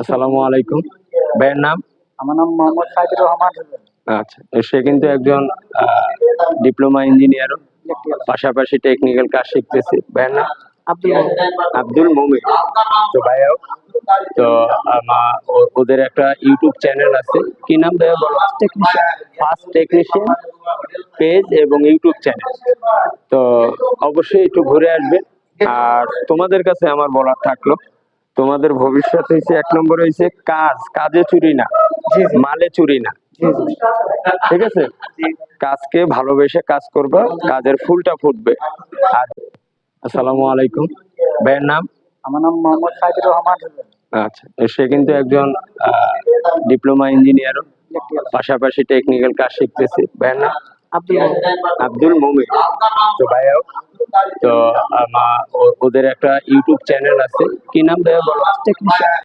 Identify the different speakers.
Speaker 1: আসসালামু আলাইকুম। ভাইয়ের নাম?
Speaker 2: আমার নাম মোহাম্মদ সাইদুর রহমান।
Speaker 1: আচ্ছা, সে কিন্তু একজন ডিপ্লোমা ইঞ্জিনিয়ার, পাশাপাশি টেকনিক্যাল কাজ শিখতেছে। ভাইয়ের নাম? আব্দুল মুমিন। তো ভাইয়া, তো ওদের একটা ইউটিউব চ্যানেল আছে, কি নাম ভাইয়া বলো? ফার্স্ট টেকনিশিয়ান পেজ এবং ইউটিউব চ্যানেল। তো অবশ্যই একটু ঘুরে আসবে। আর তোমাদের কাছে আমার বলার থাকলো, তোমাদের ভবিষ্যৎ হয়েছে, এক নম্বর হয়েছে কাজে চুরি না, মালে চুরি না। ঠিক আছে, কাজকে ভালোবেসে কাজ করবা, কাজের ফুলটা ফুটবে। আর আসসালামু আলাইকুম। ভাইয়ের নাম?
Speaker 2: আমার নাম মোহাম্মদ সাইদুর রহমান।
Speaker 1: আচ্ছা, সে কিন্তু একজন ডিপ্লোমা ইঞ্জিনিয়ার, পাশাপাশি টেকনিক্যাল কাজ শিখতেছে। ভাইয়ের নাম? আব্দুল মুমিন। তো ভাইয়া, তো ওদের একটা ইউটিউব চ্যানেল আছে, কি নাম ভাইয়া বলো?